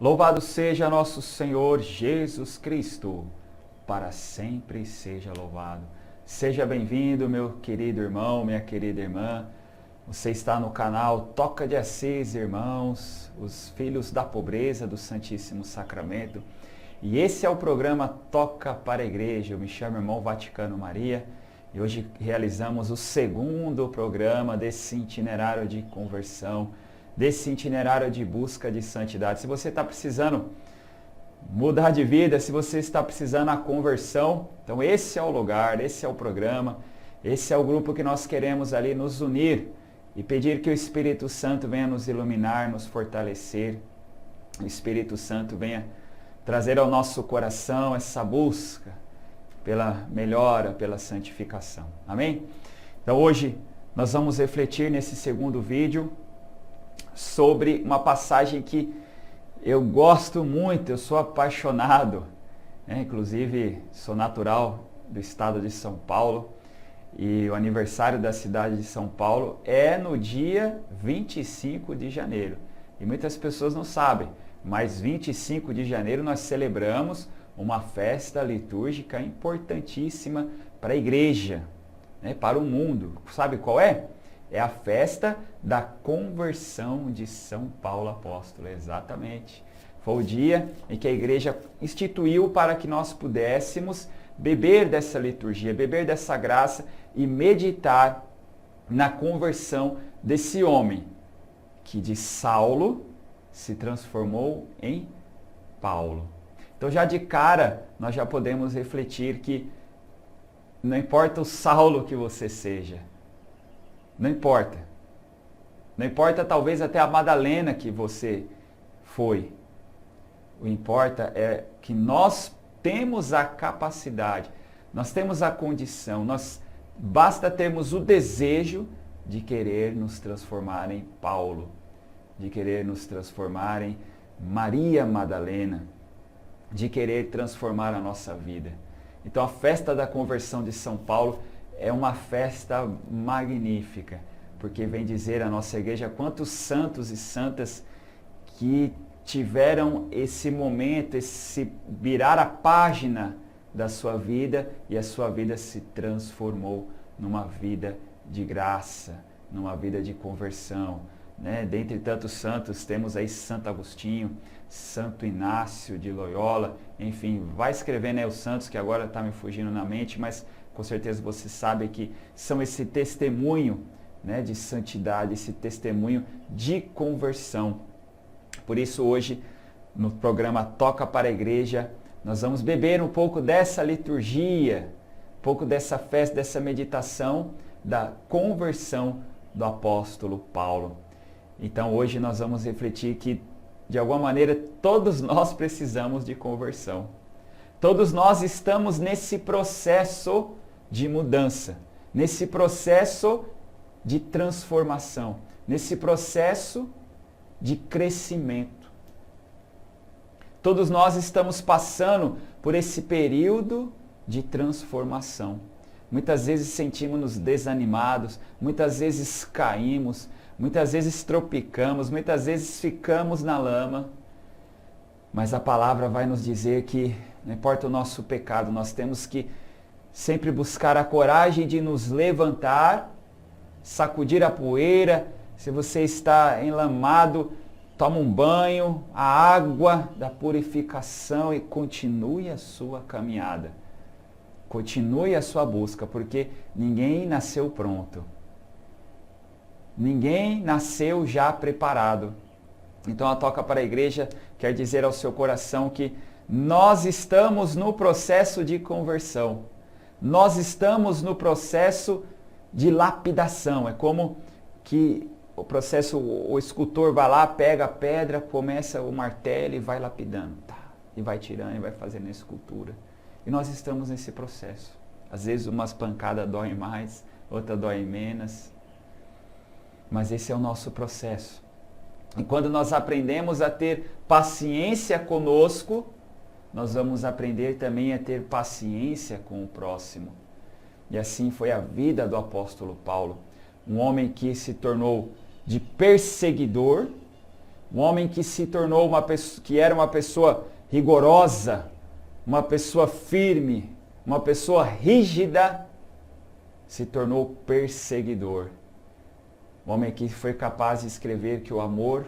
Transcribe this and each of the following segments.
Louvado seja nosso Senhor Jesus Cristo, para sempre seja louvado. Seja bem-vindo, meu querido irmão, minha querida irmã. Você está no canal Toca de Assis, irmãos, os filhos da pobreza do Santíssimo Sacramento. E esse é o programa Toca para a Igreja. Eu me chamo irmão Vaticano Maria e hoje realizamos o segundo programa desse itinerário de conversão, desse itinerário de busca de santidade. Se você está precisando mudar de vida, se você está precisando a conversão, então esse é o lugar, esse é o programa, esse é o grupo que nós queremos ali nos unir e pedir que o Espírito Santo venha nos iluminar, nos fortalecer. O Espírito Santo venha trazer ao nosso coração essa busca pela melhora, pela santificação. Amém? Então hoje nós vamos refletir nesse segundo vídeo sobre uma passagem que eu gosto muito, eu sou apaixonado, né? Inclusive sou natural do estado de São Paulo e o aniversário da cidade de São Paulo é no dia 25 de janeiro. E muitas pessoas não sabem, mas 25 de janeiro nós celebramos uma festa litúrgica importantíssima para a igreja, né? Para o mundo. Sabe qual é? É a festa da conversão de São Paulo Apóstolo, exatamente. Foi o dia em que a igreja instituiu para que nós pudéssemos beber dessa liturgia, beber dessa graça e meditar na conversão desse homem que de Saulo se transformou em Paulo. Então já de cara nós já podemos refletir que não importa o Saulo que você seja, não importa. Não importa talvez até a Madalena que você foi. O que importa é que nós temos a capacidade, nós temos a condição, basta termos o desejo de querer nos transformar em Paulo, de querer nos transformar em Maria Madalena, de querer transformar a nossa vida. Então a festa da conversão de São Paulo é uma festa magnífica, porque vem dizer a nossa igreja quantos santos e santas que tiveram esse momento, esse virar a página da sua vida e a sua vida se transformou numa vida de graça, numa vida de conversão, né? Dentre tantos santos temos aí Santo Agostinho, Santo Inácio de Loyola, enfim, vai escrevendo aí os santos que agora está me fugindo na mente, mas com certeza você sabe que são esse testemunho, né, de santidade, esse testemunho de conversão. Por isso hoje, no programa Toca para a Igreja, nós vamos beber um pouco dessa liturgia, um pouco dessa festa, dessa meditação da conversão do apóstolo Paulo. Então hoje nós vamos refletir que, de alguma maneira, todos nós precisamos de conversão. Todos nós estamos nesse processo de mudança, nesse processo de transformação, nesse processo de crescimento. Todos nós estamos passando por esse período de transformação. Muitas vezes sentimos-nos desanimados, muitas vezes caímos, muitas vezes tropicamos, muitas vezes ficamos na lama. Mas a palavra vai nos dizer que não importa o nosso pecado, nós temos que sempre buscar a coragem de nos levantar, sacudir a poeira. Se você está enlamado, toma um banho, a água da purificação e continue a sua caminhada. Continue a sua busca, porque ninguém nasceu pronto. Ninguém nasceu já preparado. Então a Toca para a Igreja quer dizer ao seu coração que nós estamos no processo de conversão. Nós estamos no processo de lapidação. É como que o processo, o escultor vai lá, pega a pedra, começa o martelo e vai lapidando. E vai tirando e vai fazendo a escultura. E nós estamos nesse processo. Às vezes umas pancadas doem mais, outras doem menos. Mas esse é o nosso processo. E quando nós aprendemos a ter paciência conosco, nós vamos aprender também a ter paciência com o próximo. E assim foi a vida do apóstolo Paulo. Um homem que se tornou de perseguidor, Um homem que se tornou uma pessoa, que era uma pessoa rigorosa, uma pessoa firme, uma pessoa rígida, se tornou perseguidor. Um homem que foi capaz de escrever que o amor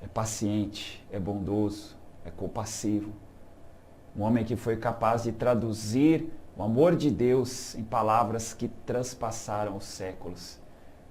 é paciente, é bondoso, é compassivo. Um homem que foi capaz de traduzir o amor de Deus em palavras que transpassaram os séculos.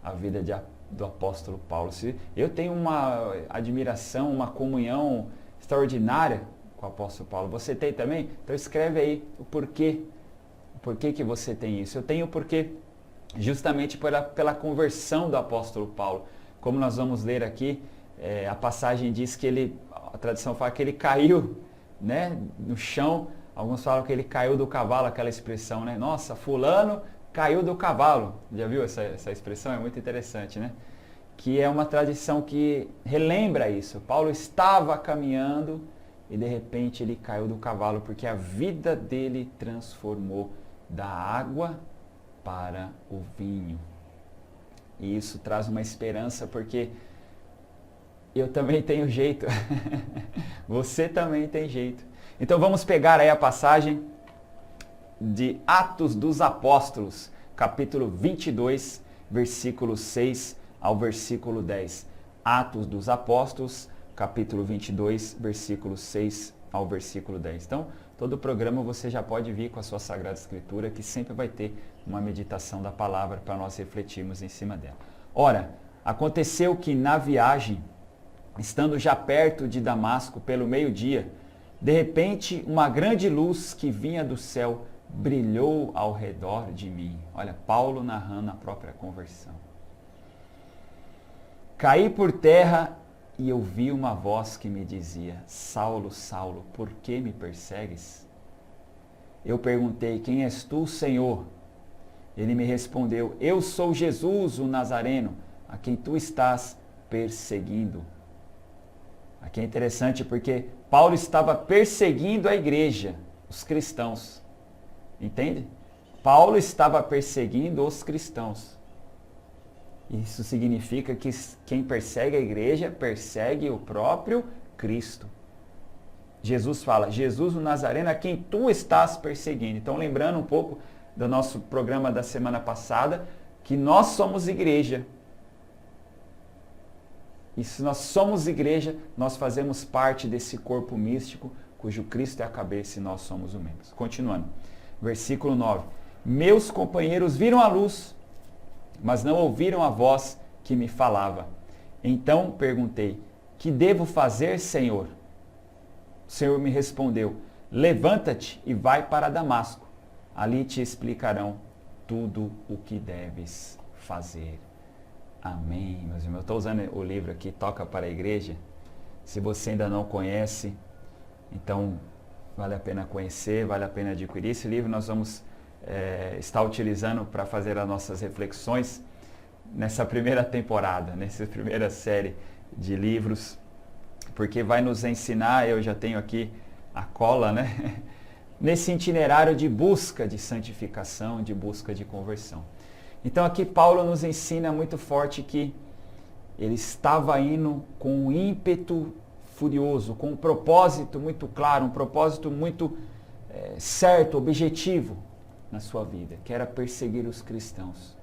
A vida do apóstolo Paulo. Eu tenho uma admiração, uma comunhão extraordinária com o apóstolo Paulo. Você tem também? Então escreve aí o porquê. O porquê que você tem isso. Eu tenho porque justamente pela conversão do apóstolo Paulo. Como nós vamos ler aqui, a passagem diz que a tradição fala que ele caiu, né, no chão. Alguns falam que ele caiu do cavalo, aquela expressão, né? Nossa, fulano caiu do cavalo. Já viu essa expressão? É muito interessante, né? Que é uma tradição que relembra isso. Paulo estava caminhando e de repente ele caiu do cavalo porque a vida dele transformou da água para o vinho. E isso traz uma esperança porque eu também tenho jeito. Você também tem jeito. Então vamos pegar aí a passagem de Atos dos Apóstolos, capítulo 22, versículo 6 ao versículo 10. Atos dos Apóstolos, capítulo 22, versículo 6 ao versículo 10. Então, todo o programa você já pode vir com a sua Sagrada Escritura, que sempre vai ter uma meditação da palavra para nós refletirmos em cima dela. Ora, aconteceu que na viagem, estando já perto de Damasco pelo meio-dia, de repente uma grande luz que vinha do céu brilhou ao redor de mim. Olha, Paulo narrando a própria conversão. Caí por terra e eu vi uma voz que me dizia: Saulo, Saulo, por que me persegues? Eu perguntei: quem és tu, Senhor? Ele me respondeu: eu sou Jesus, o Nazareno, a quem tu estás perseguindo. Aqui é interessante porque Paulo estava perseguindo a igreja, os cristãos. Entende? Paulo estava perseguindo os cristãos. Isso significa que quem persegue a igreja persegue o próprio Cristo. Jesus fala: Jesus o Nazareno a quem tu estás perseguindo. Então, lembrando um pouco do nosso programa da semana passada, que nós somos igreja. E se nós somos igreja, nós fazemos parte desse corpo místico, cujo Cristo é a cabeça e nós somos os membros. Continuando. Versículo 9. Meus companheiros viram a luz, mas não ouviram a voz que me falava. Então perguntei: que devo fazer, Senhor? O Senhor me respondeu: levanta-te e vai para Damasco. Ali te explicarão tudo o que deves fazer. Amém, meus irmãos. Eu estou usando o livro aqui, Toca para a Igreja. Se você ainda não conhece, então vale a pena conhecer, vale a pena adquirir. Esse livro nós vamos estar utilizando para fazer as nossas reflexões nessa primeira temporada, nessa primeira série de livros, porque vai nos ensinar, eu já tenho aqui a cola, né? Nesse itinerário de busca de santificação, de busca de conversão. Então aqui Paulo nos ensina muito forte que ele estava indo com um ímpeto furioso, com um propósito muito claro, um propósito muito certo, objetivo na sua vida, que era perseguir os cristãos.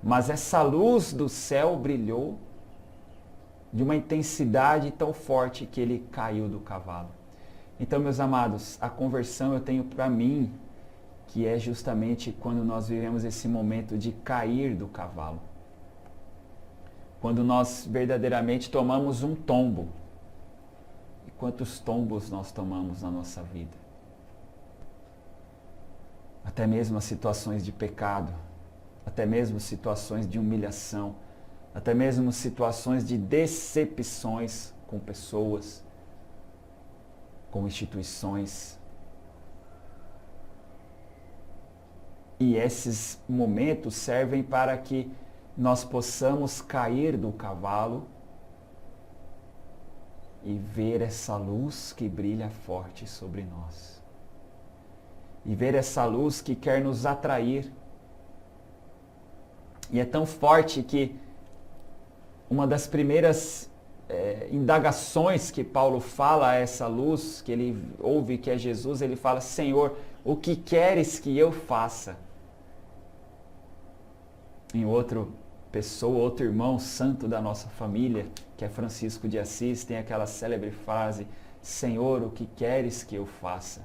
Mas essa luz do céu brilhou de uma intensidade tão forte que ele caiu do cavalo. Então, meus amados, a conversão eu tenho para mim, que é justamente quando nós vivemos esse momento de cair do cavalo. Quando nós verdadeiramente tomamos um tombo. E quantos tombos nós tomamos na nossa vida? Até mesmo as situações de pecado, até mesmo situações de humilhação, até mesmo situações de decepções com pessoas, com instituições. E esses momentos servem para que nós possamos cair do cavalo e ver essa luz que brilha forte sobre nós. E ver essa luz que quer nos atrair. E é tão forte que uma das primeiras indagações que Paulo fala a essa luz, que ele ouve que é Jesus, ele fala: Senhor, o que queres que eu faça? Em outra pessoa, outro irmão santo da nossa família, que é Francisco de Assis, tem aquela célebre frase: Senhor, o que queres que eu faça?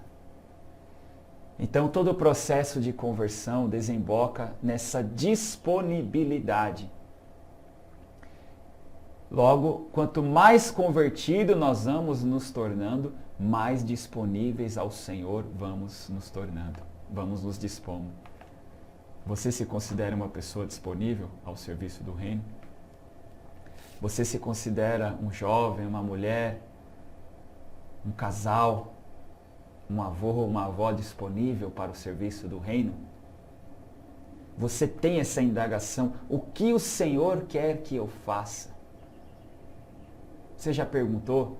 Então todo o processo de conversão desemboca nessa disponibilidade. Logo, quanto mais convertido nós vamos nos tornando, mais disponíveis ao Senhor vamos nos tornando, vamos nos dispondo. Você se considera uma pessoa disponível ao serviço do reino? Você se considera um jovem, uma mulher, um casal, um avô ou uma avó disponível para o serviço do reino? Você tem essa indagação: o que o Senhor quer que eu faça? Você já perguntou?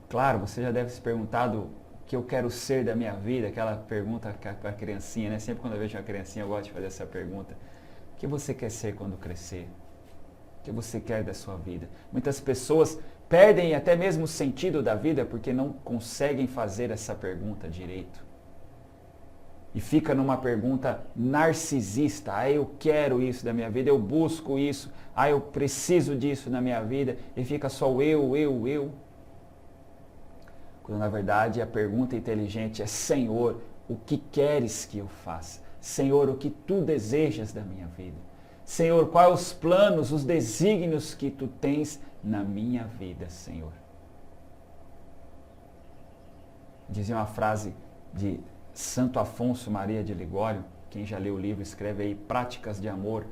Claro, você já deve se perguntado o que eu quero ser da minha vida, aquela pergunta para a criancinha, né? Sempre quando eu vejo uma criancinha eu gosto de fazer essa pergunta. O que você quer ser quando crescer? O que você quer da sua vida? Muitas pessoas perdem até mesmo o sentido da vida porque não conseguem fazer essa pergunta direito. E fica numa pergunta narcisista: ah, eu quero isso da minha vida, eu busco isso, ah, eu preciso disso na minha vida, e fica só o eu. Quando na verdade a pergunta inteligente é: Senhor, o que queres que eu faça? Senhor, o que tu desejas da minha vida? Senhor, quais os planos, os desígnios que tu tens na minha vida, Senhor? Dizia uma frase de Santo Afonso Maria de Ligório, quem já leu o livro, escreve aí Práticas de Amor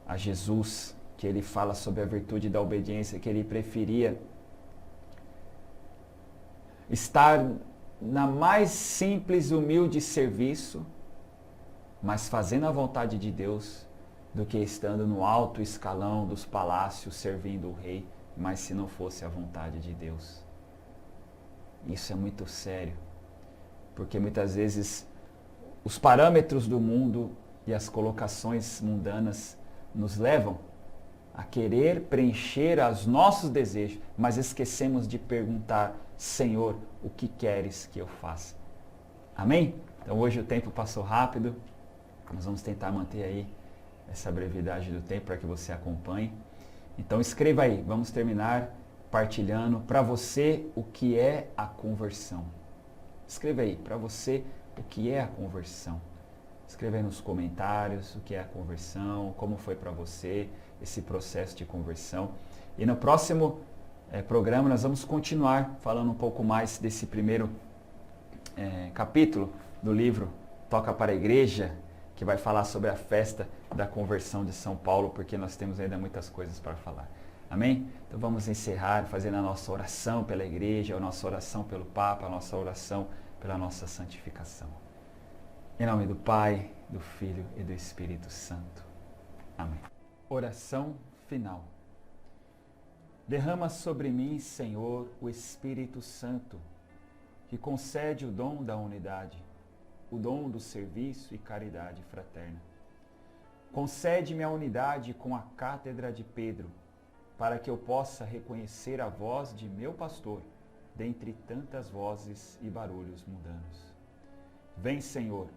a Jesus, que ele fala sobre a virtude da obediência, que ele preferia estar na mais simples, humilde serviço, mas fazendo a vontade de Deus, do que estando no alto escalão dos palácios servindo o rei, mas se não fosse a vontade de Deus. Isso é muito sério, porque muitas vezes os parâmetros do mundo e as colocações mundanas nos levam a querer preencher os nossos desejos, mas esquecemos de perguntar: Senhor, o que queres que eu faça? Amém? Então hoje o tempo passou rápido, nós vamos tentar manter aí essa brevidade do tempo para que você acompanhe. Então escreva aí, vamos terminar partilhando para você o que é a conversão. Escreva aí, para você, o que é a conversão. Escreva aí nos comentários o que é a conversão, como foi para você esse processo de conversão. E no próximo programa nós vamos continuar falando um pouco mais desse primeiro capítulo do livro Toca para a Igreja, que vai falar sobre a festa da conversão de São Paulo, porque nós temos ainda muitas coisas para falar. Amém? Então vamos encerrar fazendo a nossa oração pela igreja, a nossa oração pelo Papa, a nossa oração pela nossa santificação. Em nome do Pai, do Filho e do Espírito Santo. Amém. Oração final. Derrama sobre mim, Senhor, o Espírito Santo, que concede o dom da unidade, o dom do serviço e caridade fraterna. Concede-me a unidade com a cátedra de Pedro, para que eu possa reconhecer a voz de meu pastor, dentre tantas vozes e barulhos mundanos. Vem, Senhor,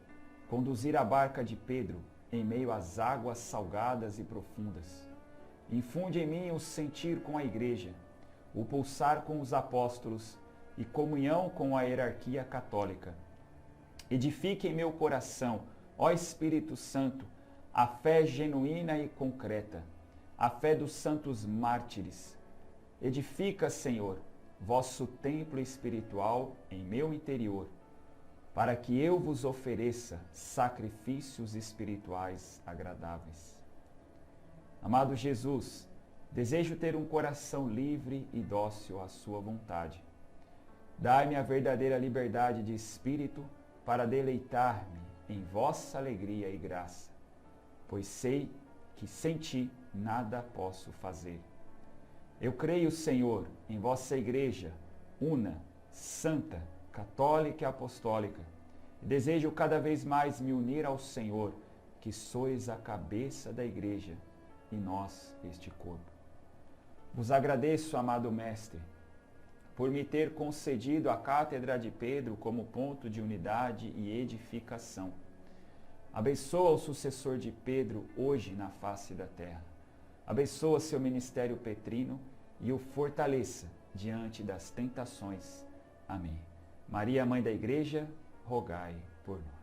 conduzir a barca de Pedro em meio às águas salgadas e profundas. Infunde em mim o sentir com a igreja, o pulsar com os apóstolos e comunhão com a hierarquia católica. Edifique em meu coração, ó Espírito Santo, a fé genuína e concreta, a fé dos santos mártires. Edifica, Senhor, vosso templo espiritual em meu interior, para que eu vos ofereça sacrifícios espirituais agradáveis. Amado Jesus, desejo ter um coração livre e dócil à sua vontade. Dai-me a verdadeira liberdade de espírito para deleitar-me em vossa alegria e graça, pois sei que sem ti nada posso fazer. Eu creio, Senhor, em vossa igreja, una, santa, católica e apostólica, e desejo cada vez mais me unir ao Senhor, que sois a cabeça da igreja, e nós este corpo. Vos agradeço, amado Mestre, por me ter concedido a Cátedra de Pedro como ponto de unidade e edificação. Abençoa o sucessor de Pedro hoje na face da terra. Abençoa seu ministério petrino e o fortaleça diante das tentações. Amém. Maria, Mãe da Igreja, rogai por nós.